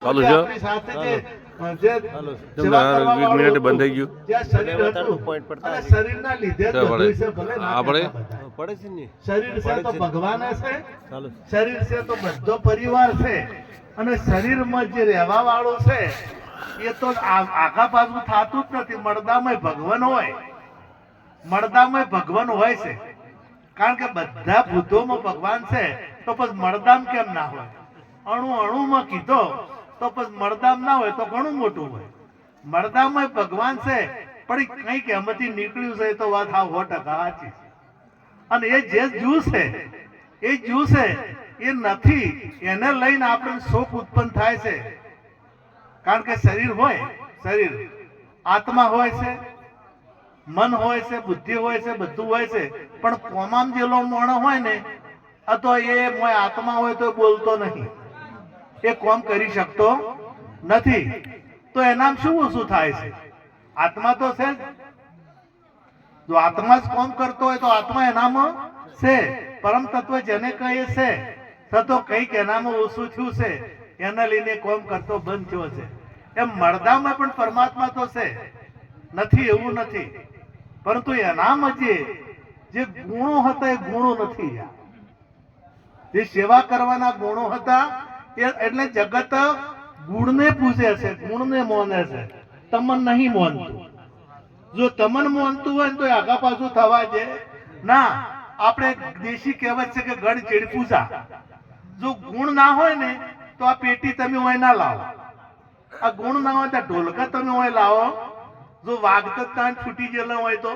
ચાલુ છે મિનિટ બંધ થઈ ગયું શરીરના લીધે આપણે પડે છે ને શરીર છે તો ભગવાન છે, શરીર છે તો બધો પરિવાર છે, અને શરીરમાં જે રહેવા વાળું છે એ તો આખા પાછું થતું જ નથી. મળદામાં ભગવાન હોય, મળદામાં ભગવાન હોય છે, કારણ કે બધા ભૂતોમાં ભગવાન છે તો પછી મળદામ કેમ ના હોય? અણુ અણુમાં કીધો તો પછી મળદામ ના હોય તો ઘણું મોટું હોય. મળદામાં ભગવાન છે પણ કઈક એમાંથી નીકળ્યું છે તો વાત હા 100% સાચી. અને એ જે જ્યુ છે એ જ્યુ છે એ નથી, એને લઈને આપણે શોક ઉત્પન્ન થાય છે. કારણ કે શરીર હોય, શરીર આત્મા હોય છે, મન હોય છે, બુદ્ધિ હોય છે, બધું હોય છે, પણ કોમામ જેલો મોણો હોય ને તો એ આત્મા હોય તો બોલતો નહીં, એ કોમ કરી શકતો નથી. તો એનામ શું ઓછું થાય છે? આત્મા તો છે જ. જો આત્મા જ કોમ કરતો હોય તો આત્મા એનામાં છે. પરમ તત્વ જેને કહે છે તો કઈક એનામાં ઓછું થયું છે, એને લઈને કોમ કરતો બંધ થયો છે. એમ મળદામાં પણ પરમાત્મા તો છે, નથી એવું નથી, પરંતુ એનામાં જે ગુણો હતા એ ગુણો નથી. જે સેવા કરવાના ગુણો હતા એટલે જગત ગુણને પૂજે છે, ગુણને મોને છે, તમન નહીં મોનતું. જો તમન મોનતું હોય તો આગા પાછું થવા દે ના. આપણે દેશી કહેવત છે કે ગણ ચેડ પૂજા. જો ગુણ ના હોય ને તો આ પેટી તમે હોય ના લાવો, આ ગુણ ના હોય તો ઢોલકા તમે હોય લાવો. જો વાગત તાન છૂટી ગયેલા હોય તો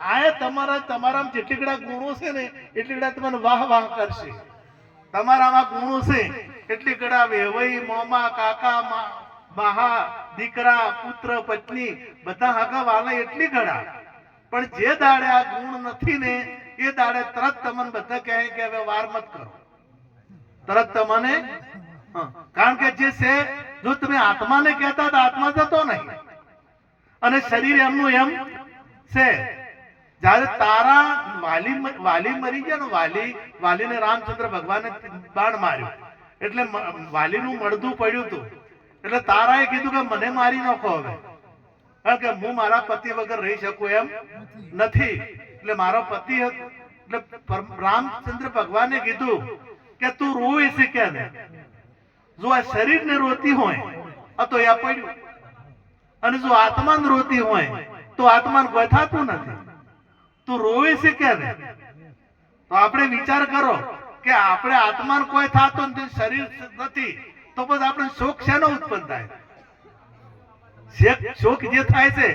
આ તમારામાં જેટલી ગડા ગુણો છે ને એટલી ગડા તમને વાહ વાહ કરશે. તમારામાં ગુણો છે એટલી ગડા વેવાઈ મોમા કાકા મહા દીકરા પુત્ર પત્ની બધા હગા વાલા એટલી ગડા. પણ જે દાડે આ ગુણ નથી ને એ દાડે તરત તમને બધા કહે કે હવે વાર મત કરો, તરત તમને. કારણ કે જે છે જો તમે આત્માને કહેતા તો આત્મા જતો નહીં, અને શરીર એમનું એમ છે. જયારે તારા વાલી મરી ગયા ને, વાલીને રામચંદ્ર ભગવાને બાણ માર્યો એટલે વાલીનું મળદું પડ્યું હતું. એટલે તારાએ કીધું કે મને મારી નાખો હવે, કારણ કે હું મારા પતિ વગર રહી શકું એમ નથી. એટલે મારો પતિ એટલે રામચંદ્ર ભગવાને કીધું કે તું રોઈ શીખે ને, જો આ શરીરને રોતી હોય તો એ પડ્યું, અને જો આત્માને રોતી હોય તો આત્માને કોઈ થતું નથી. તું રોવી શીખે ને તો આપણે વિચાર કરો કે આપણે આત્માને કોઈ થતો નથી, શરીર નથી, તો પછી આપણે શોક શેનો ઉત્પન્ન થાય? શોક જે થાય છે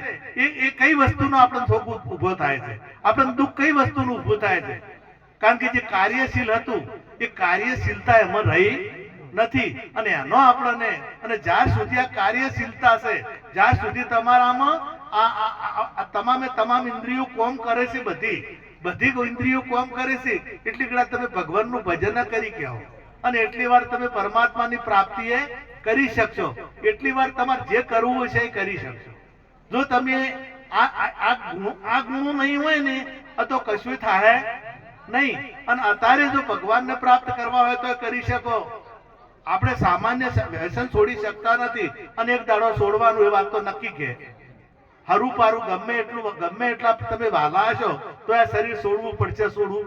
એ કઈ વસ્તુનો આપણે શોક ઉભો થાય છે? આપણે દુઃખ કઈ વસ્તુનું ઉભું થાય છે? કારણ કે જે કાર્યશીલ હતું એ કાર્યશીલતા એમાં રહી નથી. અને એનો આપણને, અને જ્યાર સુધી આ કાર્યશીલતા છે, જ્યાર સુધી તમારામાં તમામે તમામ ઇન્દ્રિયો કોમ કરે છે, બધી ઇન્દ્રિયો કોમ કરે છે, એટલી ઘણા તમે ભગવાનનું ભજન કરી કહેવો, અને એટલી વાર તમે પરમાત્માની પ્રાપ્તિ એ કરી શકશો. એટલી વાર તમારે જે કરવું હશે એ કરી શકશો. જો તમે આ ગુણો નહીં હોય ને તો કશું થાય નહીં. અને અત્યારે જો ભગવાનને પ્રાપ્ત કરવા હોય તો કરી શકો. આપણે સામાન્ય વ્યસન છોડી શકતા નથી, અને એક દાડો છોડવાનું એ વાત તો નક્કી કે હરું પારું ગમે એટલા તમે વાલા હશો તો આ શરીર છોડવું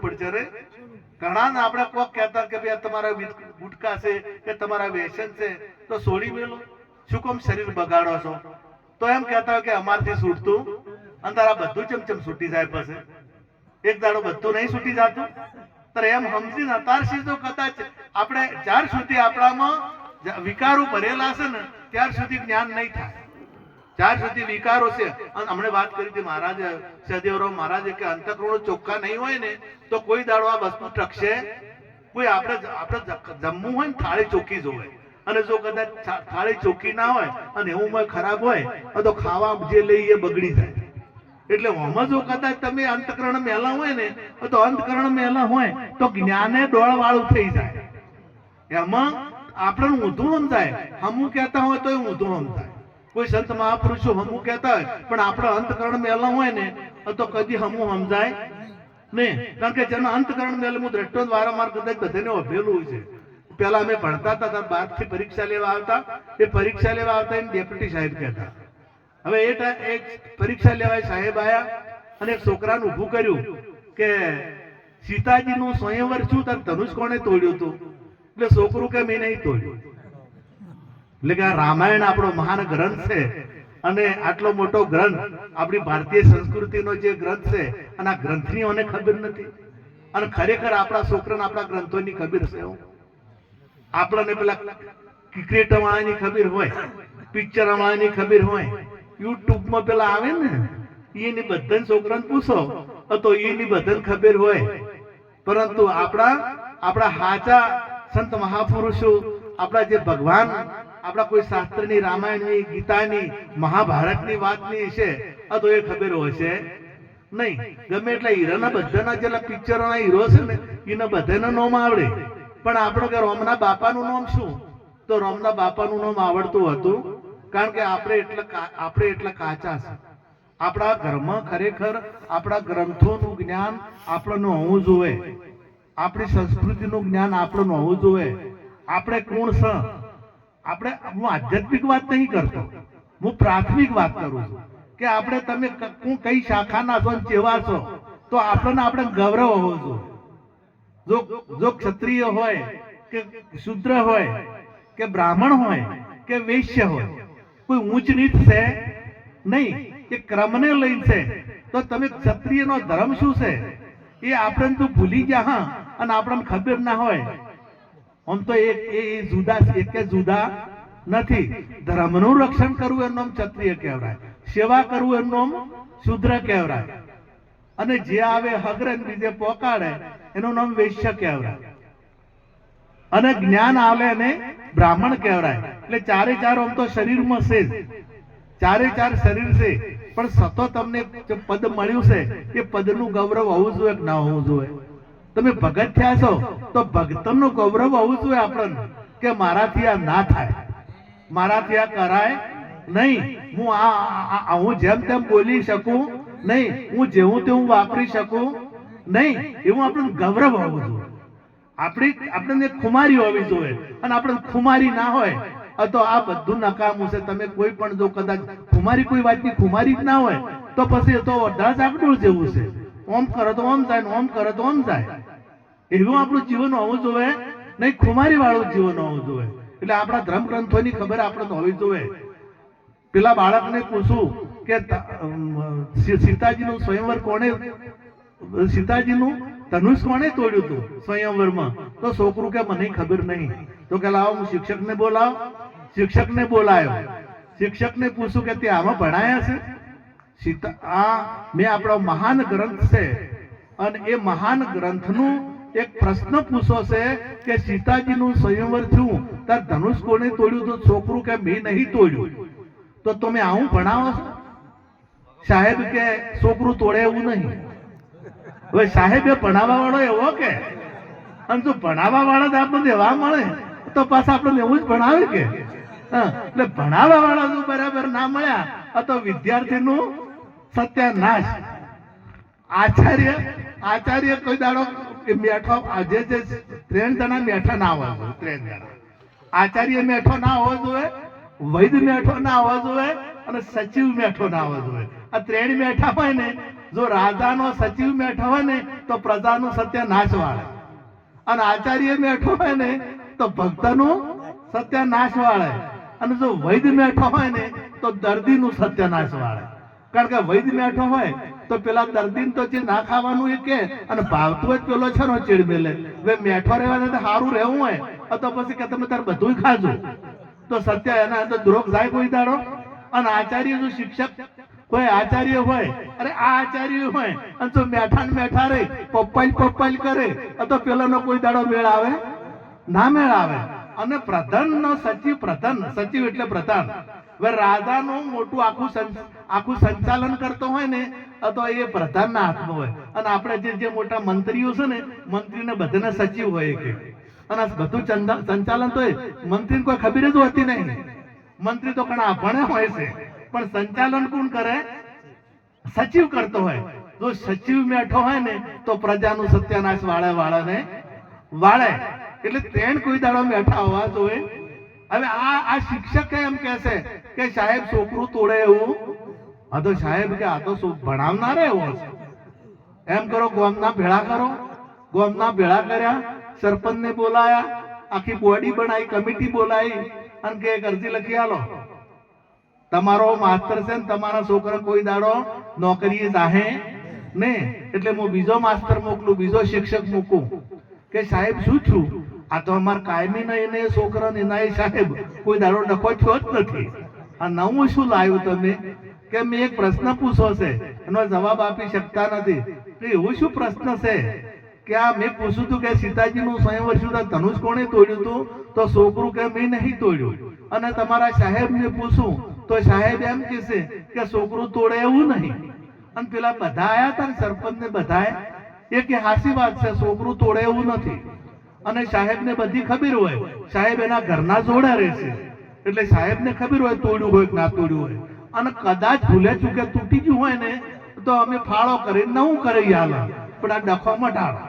પડશે રે. ઘણા ને આપણે કોક કહેતા કે ભાઈ તમારા ગુટકા છે કે તમારા વ્યસન છે તો છોડી મેલો, શું કામ શરીર બગાડો છો? તો એમ કહેતા હોય કે અમારથી છૂટતું, અને તારા બધું ચમચમ છૂટી જાય, પછી એક દાડો બધું નહીં છૂટી જતું. ત્યારે એમ સમજીને અત્યારથી જો કદાચ આપણે જ્યાર સુધી આપણામાં વિકારો ભરેલા છે ને ત્યાર સુધી જ્ઞાન નહીં થાય. જ્યાર સુધી વિકારો છે, અને હમણે વાત કરી હતી મહારાજ સદેવરાવ મહારાજે કે અંતઃકરણો ચોખ્ખા નહીં હોય ને તો કોઈ દાડો આ વસ્તુ ટકશે કોઈ. આપણે જમવું હોય ને થાળી ચોખ્ખી જોવે, અને જો કદાચ થાળી ચોખ્ખી ના હોય અને એવું ખરાબ હોય તો ખાવા જે લઈ એ બગડી જાય. એટલે આમાં જો કદાચ તમે અંતઃકરણ મેલા હોય ને તો અંતઃકરણ મેલા હોય તો જ્ઞાને ડોળ વાળું થઈ જાય. એમાં આપણને ઊંધું સમજાય, હમું કહેતા હોય તો ઊંધું સમજાય. કોઈ સંત મહાપુરુષો હમું કહેતા હોય પણ આપણે અંતઃકરણ મેલા હોય ને તો કદી હમું સમજાય નહીં. કારણ કે જેના અંતઃકરણ મેલ હું દ્રષ્ટો વારંવાર કદાચ બધાને અભેલું હોય છે, પેલા અમે ભણતા હતા ત્યારે 12 થી પરીક્ષા લેવા આવતા, એ પરીક્ષા લેવા આવતા એને ડેપ્યુટી સાહેબ કહેતા. હવે એ પરીક્ષા લેવા સાહેબ આયા અને એક છોકરાને ઊભું કર્યું કે સીતાજીનું સ્વયંવર શું તાર ધનુષ કોણે તોડ્યું હતું? એટલે છોકરું કે મેં નહીં તોડ્યું. એટલે કે આ રામાયણ આપણો મહાન ગ્રંથ છે અને આટલો મોટો ગ્રંથ આપણી ભારતીય સંસ્કૃતિનો જે ગ્રંથ છે અને આ ગ્રંથની મને ખબર નથી. અને ખરેખર આપણા છોકરાને આપણા ગ્રંથોની ખબર છે. આપણને પેલા ક્રિકેટ વાળાની ખબર હોય, પિક્ચર વાળાની ખબર હોય, યુટ્યુબમાં પેલા આવે ને એની બધાને છોકરાને પૂછો તો એની બધાને ખબર હોય. પરંતુ આપણા હાચા સંત મહાપુરુષો, આપણા જે ભગવાન, આપણા કોઈ શાસ્ત્રની, રામાયણની, ગીતાની, મહાભારતની વાતની છે તો એ ખબર હોય છે નહીં. ગમે એટલા હીરાના બધાના જેટલા પિક્ચરોના હીરો છે ને એના બધાના નામ આવડે, પણ આપણો કે રોમના બાપાનું નામ શું? તો રોમના બાપાનું નામ આવડતું હતું, કારણ કે આપણે એટલા કાચા છે. આપણા ઘરમાં ખરેખર આપણા ગ્રંથોનું જ્ઞાન આપણને હોવું જોઈએ, આપણી સંસ્કૃતિનું જ્ઞાન આપણને હોવું જોઈએ. આપણે કોણ છે? હું આધ્યાત્મિક વાત નહીં કરતો, હું પ્રાથમિક વાત કરું છું કે તમે કઈ શાખાના છો, કેવા છો, તો આપણે ગૌરવ હોવો જોઈએ. જો ક્ષત્રિય હોય કે શુદ્ર હોય કે બ્રાહ્મણ હોય કે વૈશ્ય હોય, કોઈ ઊંચ નીચ છે નહીં, એ ક્રમને લઈને છે. તો તમે ક્ષત્રિયનો ધર્મ શું છે એ આપણે તો ભૂલી ગયા અને આપણને ખબર ના હોય. આમ તો જુદા નથી. ધર્મનું રક્ષણ કરવું એનું નામ ક્ષત્રિય કહેવાય, સેવા કરવું એનું નામ શુદ્ર કહેવાય, અને જે આવે હગરે બીજે પોકાડે એનું નામ વૈશ્ય કહેવાય, અને જ્ઞાન આવે એને બ્રાહ્મણ કહેવાય. એટલે ચારે ચાર આમ તો શરીરમાં છે, ચારે ચાર શરીર છે, પણ સતો તમને જે પદ મળ્યું છે એ પદનું ગૌરવ હોવું જોઈએ કે ના હોવું જોઈએ? તમે ભગત થયા છો તો ભક્તનું ગૌરવ હોવું જોઈએ આપણને કે મારાથી આ ના થાય, મારાથી આ કરાય નહીં, હું જેમ તેમ બોલી શકું નહીં, હું જેવું તેવું વાપરી શકું નહીં, એવું આપણને ગૌરવ હોવું જોઈએ. આપણને ખુમારી હોવી જોઈએ, અને આપણે ખુમારી ના હોય તો આ બધું નકામું છે. તમે કોઈ પણ જો કદાચ ખુમારી કોઈ વાતની ખુમારી જ ના હોય તો પછી તો અઢાર ચાકડોળ જેવું છે. ઓમ કરો તો ઓમ જાય, ઓમ કરો તો ઓમ જાય. એવું આપણું જીવન હોવું જોઈએ નહીં, ખુમારી વાળું જીવન હોવું જોઈએ. એટલે આપણા ધર્મ ગ્રંથોની ખબર આપણને હોવી જોઈએ. પેલા બાળકને પૂછું કે સીતાજીનું સ્વયંવર કોણે, સીતાજીનું ધનુષ કોણે તોડ્યું હતું સ્વયંવરમાં? તો છોકરું કે મને ખબર નહીં. તો કે લાવો હું શિક્ષકને બોલાવો. શિક્ષકને બોલાયો. શિક્ષકને પૂછું કે તે આમાં ભણાયા છે? મેં આપણો મહાન ગ્રંથ છે અને એ મહાન ગ્રંથનું એક પ્રશ્ન પૂછો છે કે સીતાજીનું સ્વયંવર થયું તાર ધનુષ કોણે તોડ્યું? તો છોકરું કે મેં નહીં તોડ્યું. તો તમે આવું ભણાવો છો? સાહેબ કે છોકરું તોડે એવું નહીં. હવે સાહેબ એ ભણાવવા વાળો એવો કે, અને જો ભણાવવા વાળા જ આપણને એવા મળે તો પાછા આપણને એવું જ ભણાવે કે? એટલે ભણાવવા વાળા જો બરાબર ના મળ્યા તો વિદ્યાર્થીનું સત્યાનાશ. આચાર્ય કોઈ દાડો મેઠો, જે 3 જણા મેઠા ના હોવા જોઈએ, 3 જણા આચાર્ય મેઠો ના હોવો જોઈએ, વૈદ મેઠો ના હોવો જોઈએ, અને સચિવ મેઠો ના હોવો જોઈએ. આ 3 મેઠા હોય ને, જો રાજાનો સચિવ મેઠો હોય ને તો પ્રજાનું સત્યાનાશ વાળે, અને આચાર્ય મેઠો હોય ને તો ભક્તનું સત્યાનાશ વાળે, અને જો વૈદ મેઠો હોય ને તો દર્દીનું સત્યાનાશ વાળે. કારણ કે વૈદ મેઠો હોય તો પેલા દર્દીને તો જે ના ખાવાનું એ કે, અને ભાવતું હોય પેલો છે નો ચીડ મેલે. હવે મેઠો રહેવાને તો સારું રહેવું હોય તો પછી કે તમે તાર બધું ખાજો, તો સત્ય એના અંદર દ્રોહ જાય કોઈ દાડો. અને આચાર્ય જો શિક્ષક કોઈ આચાર્ય હોય, અરે આ આચાર્ય હોય અને જો મેઠા રહી પપ્પાઈ કરે તો પેલાનો કોઈ દાડો મેળ આવે ના મેળ આવે. અને પ્રધાનનો સચિવ, સચિવ એટલે પ્રધાન. હવે રાજાનું મોટું આખું સંચાલન કરતો હોય ને તો એ પ્રધાનના હાથમાં હોય, અને આપણે જે મોટા મંત્રીઓ છે ને, મંત્રીને બધાને સચિવ હોય કે, અને બધું સંચાલન તો મંત્રીને કોઈ ખબર જ હોતી નહીં. મંત્રી તો ઘણા ભણે હોય છે, પણ સંચાલન કોણ કરે? સચિવ કરતો હોય. જો સચિવ મેઠો હોય ને તો પ્રજાનું સત્યાનાશ વાળે. એટલે ટ્રેન કોઈ દાડો બેઠા હોવા જોઈએ. હવે આ શિક્ષક એમ કહેશે કે સાહેબ છોકરું તોડે એવું, હા તો સાહેબ કે આ તો ભણાવનાર એવો છે. એમ કરો, ગામના ભેળા કરો. ગામના ભેળા કર્યા, સરપંચને બોલાયા, આખી બોડી બનાવી, કમિટી બોલાવી અને કે એક અરજી લખી આલો, તમારો માસ્તર છે ને તમારા છોકરા કોઈ દાડો નોકરીએ જાહે ને, એટલે હું બીજો માસ્તર મોકલું, બીજો શિક્ષક મૂકું. કે સાહેબ શું છું, આ તો અમાર કાયમી નહીં ને છોકરા ને ના સાહેબ કોઈ દાડો ડખો થયો જ નથી. આ નવું શું લાવ્યું તમે? કે મેં એક પ્રશ્ન પૂછો છે, એનો જવાબ આપી શકતા નથી. તો એવું શું પ્રશ્ન છે કે આ મેં પૂછ્યું હતું કે સીતાજીનું સ્વયંવર શું ધનુષ કોણે તોડ્યું હતું? તો છોકરું કે મેં નહીં તોડ્યું. અને તમારા સાહેબને પૂછું તો સાહેબ એમ કહેશે કે છોકરું તોડે એવું નહીં. અને પેલા બધા આયા હતા ને સરપંચ ને બધાએ, એ કે હાસી વાત છે, છોકરું તોડે એવું નથી. અને સાહેબને બધી ખબર હોય, સાહેબ એના ઘરના જોડે રહેશે, એટલે સાહેબને ખબર હોય તોડ્યું હોય કે ના તોડ્યું હોય. અને કદાચ ભૂલે ચૂકે તૂટી ગયું હોય ને તો અમે ફાળો કરી નવું કરી હાલ, પણ આ ડખો મટાડો.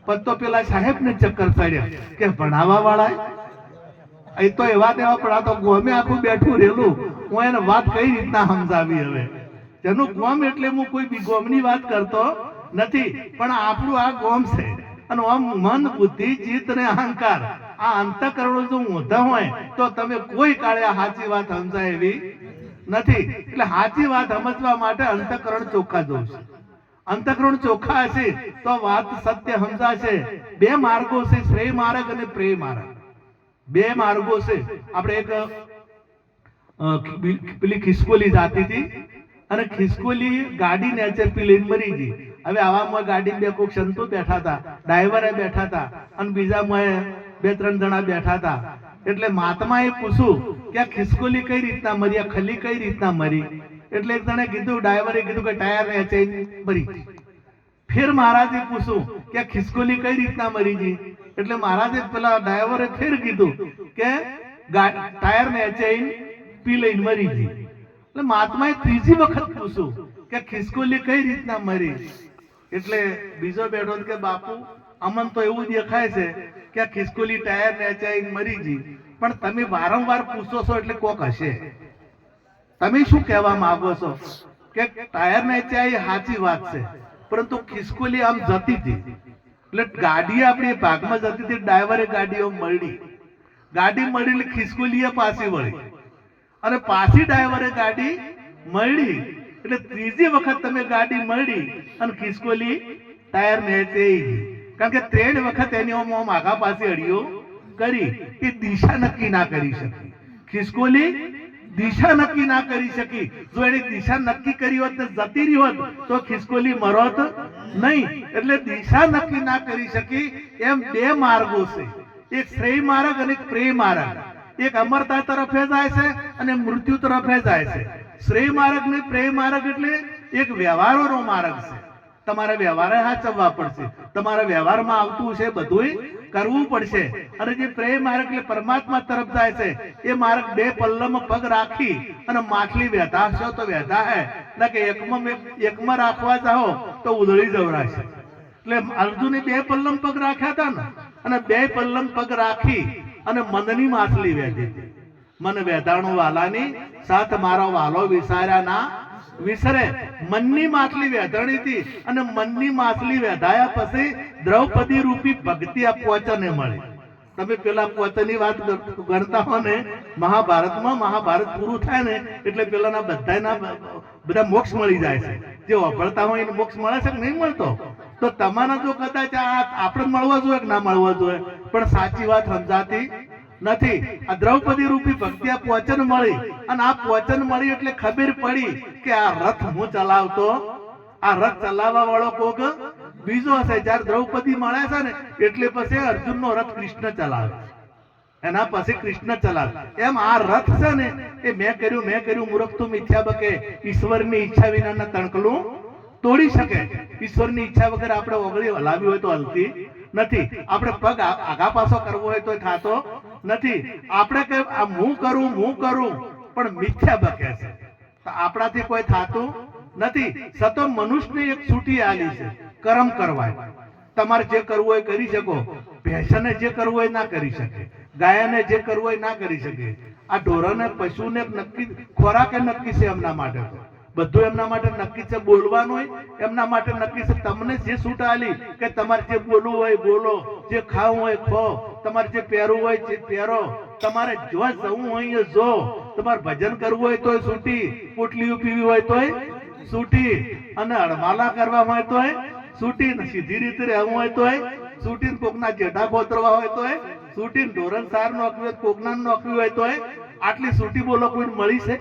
પણ તો પેલા સાહેબને ચક્કર ચડ્યા કે ભણાવવા વાળા એ તો એવા દેવા, પણ આ તો ગોમે આખું બેઠું રહેલું. હું એને વાત કઈ રીતના સમજાવી? હવે તેનું ગોમ એટલે હું કોઈ ગોમની વાત કરતો નથી, પણ આપણું આ ગોમ છે. અને આમ મન, બુદ્ધિ, ચિત્ત ને અહંકાર, આ અંતઃકરણો જો ઊંધા હોય તો તમે કોઈ કાળે આ સાચી વાત સમજાય એવી નથી. એટલે સાચી વાત સમજવા માટે અંતઃકરણ ચોખ્ખા જોવું છે. અંતઃકરણ ચોખ્ખા હશે તો વાત સત્ય સમજાશે. બે માર્ગો છે, શ્રેય માર્ગ અને પ્રેય માર્ગ. બે માર્ગો છે. આપણે એક પેલી ખિસકોલી જાતી હતી, અને ખિસકોલી ગાડી નેચરપી લઈને મરી ગઈ. હવે આવામાં ગાડી બે કોક સંતો બેઠા હતા, ડ્રાઈવરે બેઠા હતા, અને બીજા બે ત્રણ જણા બેઠા હતા. એટલે મહાત્માએ પૂછ્યું કે આ ખિસકોલી કઈ રીતના મરી, આ ખલી કઈ રીતના મરી? એટલે એક જણે કીધું, ડ્રાઈવરે કીધું કે ટાયર ને મરી. ફેર મહારાજે પૂછ્યું કે આ ખિસકોલી કઈ રીતના મરી ગઈ? એટલે મહારાજે પેલા ડ્રાઈવરે ફેર કીધું કે ટાયર ને પી લઈને મરી ગઈ. એટલે મહાત્માએ ત્રીજી વખત પૂછ્યું કે ખિસકોલી કઈ રીતના મરી? એટલે બીજો બેઠો કે બાપુ અમન તો એવું દેખાય છે કે આ ખિસકોલી ટાયર ને મરી ગઈ, પણ તમે વારંવાર પૂછો છો એટલે કોક હશે. તમે શું કહેવા માંગો છો? કે ટાયર ને સાચી વાત છે, પરંતુ ખિસકોલી આમ જતી હતી, એટલે ગાડી આપણી ભાગમાં જતી હતી, ડ્રાઈવરે ગાડીઓ મળી, ગાડી મળી એટલે ખિસકોલીએ પાછી વળી, અને પાછી ડ્રાઈવરે ગાડી મળી. એટલે ત્રીજી વખત તમે ગાડી મળી અને ખિસકોલી ટાયર ને કારણ કે 3 વખત એની આગા પાછી અડીઓ કરી, એ દિશા નક્કી ના કરી શકી. ખિસકોલી દિશા નક્કી ના કરી શકી. જો એની દિશા નક્કી કરી હોત ને જતી રહી હોત તો ખિસકોલી મરોત નહીં. એટલે દિશા નક્કી ના કરી શકી. એમ બે માર્ગો છે, એક શ્રેય માર્ગ અને એક પ્રેય માર્ગ. એક અમરતા તરફે જાય છે અને મૃત્યુ તરફે જાય છે. શ્રેય માર્ગ ને પ્રેય માર્ગ એટલે એક વ્યવહારોનો માર્ગ છે. તમારે વ્યવહારે સાચવવા પડશે, તમારા વ્યવહારમાં આવતું છે બધું કરવું પડશે. અને જે પ્રેય માર્ગ એટલે પરમાત્મા તરફ જાય છે, એ માર્ગ બે પલ્લમાં પગ રાખી અને માછલી વહેતા તો વહેતા હે ના કે એકમાં રાખવા જાઓ તો ઉધળી જવરાશે. એટલે અર્જુને બે પલ્લમ પગ રાખ્યા હતા ને, અને બે પલ્લમ પગ રાખી અને મનની માછલી વહેતી હતી. મન વેધાણું વાલાની સાથ મારો વાલો વિસાર્યા ના વિસરે. મનની માછલી વેધાણી હતી, અને મનની માછલી વેધાયા પછી દ્રૌપદી રૂપી ભક્તિ આ પોચને મળી. તમે પેલા પોચની વાત ગણતા હો ને, મહાભારતમાં મહાભારત પૂરું થાય ને એટલે પેલાના બધા મોક્ષ મળી જાય છે. જે વાપરતા હોય એને મોક્ષ મળે છે કે નહીં મળતો? તો તમારા જો કદાચ આપણે મળવા જોઈએ કે ના મળવા જોઈએ, પણ સાચી વાત સમજાતી નથી. આ દ્રૌપદી રૂપી ભક્તિ આ પોચન મળી, અને આ પોચન મળી એટલે ખબર પડી કે આ રથ હું ચલાવતો, આ રથ ચલાવવા વાળો કોક બીજો હશે. જયારે દ્રૌપદી મળે છે ને એટલે પછી અર્જુનનો રથ કૃષ્ણ ચલાવે, એના પછી કૃષ્ણ ચલાવે. એમ આ રથ છે ને એ મેં કર્યું મૂર્ખ તું મિથ્યા બકે. ઈશ્વરની ઈચ્છા વિનાના તણકલું તોડી શકે. ઈશ્વરની ઈચ્છા વગર આપણે ઓગળી હલાવી હોય તો હલતી નથી. આપણે પગ આગા પાછો કરવો હોય તો થતો નથી. આપણે કે હું કરું પણ મિથ્યા બકે છે, તો આપણાથી કોઈ થતું નથી. સતો મનુષ્યની એક છૂટી આલી છે, કર્મ કરવા. તમારે જે કરવું હોય કરી શકો, ભેંસને જે કરવું હોય ના કરી શકે, ગાયને જે કરવું હોય ના કરી શકે, આ ઢોરને પશુને નક્કી ખોરાક નક્કી છે એમના માટે, બધું એમના માટે નક્કી છે, બોલવાનું હોય એમના માટે નક્કી છે. તમને જે છૂટ આલી કે તમારે જે બોલવું હોય બોલો, જે ખાવું હોય ખો, તમારે જે પહેરવું હોય જે પહેરો, તમારે જો જવું હોય જો, તમારે ભજન કરવું હોય તોય છૂટી, પોટલીઓ પીવી હોય તોય છૂટી, અને અડમાલા કરવા હોય તોય છૂટી, સીધી રીતે રહેવું હોય તોય છૂટી, કોકના જેઠા કોતરવા હોય તોય છૂટી, ઢોરણ સાર નોખવી હોય કોકના નોખવી હોય તોય. આટલી છૂટી બોલો કોઈ મળી છે?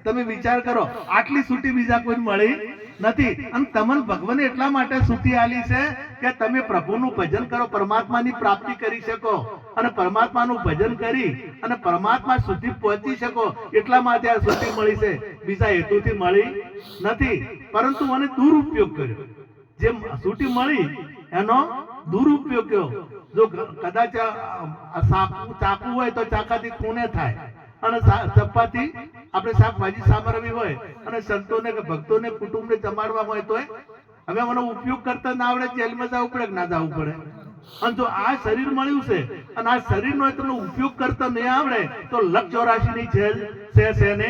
તમે વિચાર કરો, આટલી છૂટી બીજા કોઈ મળી નથી. અને તમને ભગવાને એટલા માટે છૂટી આલી છે કે તમે પ્રભુનું ભજન કરો, પરમાત્માની પ્રાપ્તિ કરી શકો, અને પરમાત્માનું ભજન કરી અને પરમાત્મા સુધી પહોંચી શકો, એટલા માટે આ છૂટી મળી છે, બીજા હેતુથી મળી નથી. પરંતુ મને દુરુપયોગ કર્યો, જે છૂટી મળી એનો દુરુપયોગ કર્યો. જો કદાચ ચાકુ હોય તો ચાકાથી ખૂને થાય, અને ચપાતી આપણે શાકભાજી સામરવી હોય અને સંતોને કે ભક્તોને કુટુંબને જમાડવા હોય તો હવે મને ઉપયોગ કરતા ના આવડે, જેલમાં જવું પડે કે ના જવું પડે? અને જો આ શરીર મળ્યું છે અને આ શરીરનો તમને ઉપયોગ કરતા નહીં આવડે તો લખ 84 ની જેલ છે ને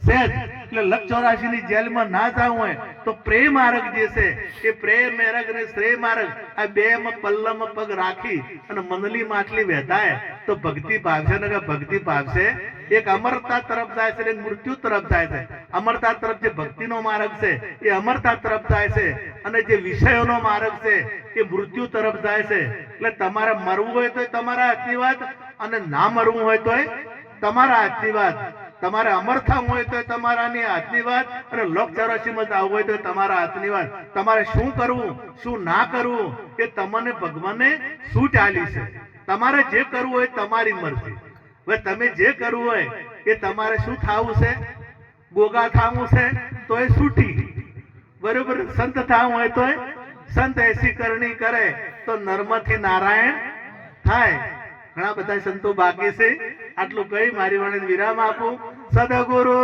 સહેજ. એટલે લખ 84 ની જેલમાં ના જવું હોય તો પ્રેમ માર્ગ જે છે એ પ્રેમ માર્ગ ને શ્રેય માર્ગ, આ બે માં પલ્લમ પગ રાખી અને મનલી માટલી વહેતાય તો ભક્તિ ભાવશે ને ભક્તિ ભાવશે. એક અમરતા તરફ જાય છે, એક મૃત્યુ તરફ જાય છે. અમરતા તરફ જે ભક્તિનો માર્ગ છે એ અમરતા તરફ જાય છે, અને જે વિષયોનો માર્ગ છે એ મૃત્યુ તરફ જાય છે. એટલે તમારે મરવું હોય તો તમારા હાથની વાત, અને ના મરવું હોય તો તમારા હાથની વાત. તમારે અમર થવું હોય તો તમારાની હાથની વાત, અને લોક 84 માં જવું હોય તો તમારા હાથની વાત. તમારે શું કરવું શું ના કરવું એ તમને ભગવાને છૂટ આલી છે. તમારે જે કરવું હોય તમારી મરજી. હવે તમે જે કરવું હોય એ તમારે શું થવું છે? ગોગા થવું છે તો એ છૂટી, બરોબર. સંત થવું હોય તો સંત એસી કરણી કરે તો નર્મથી નારાયણ થાય. ઘણા બધા સંતો બાકી છે. આટલું કહી મારી વાણીને વિરામ આપું. સદગુરુ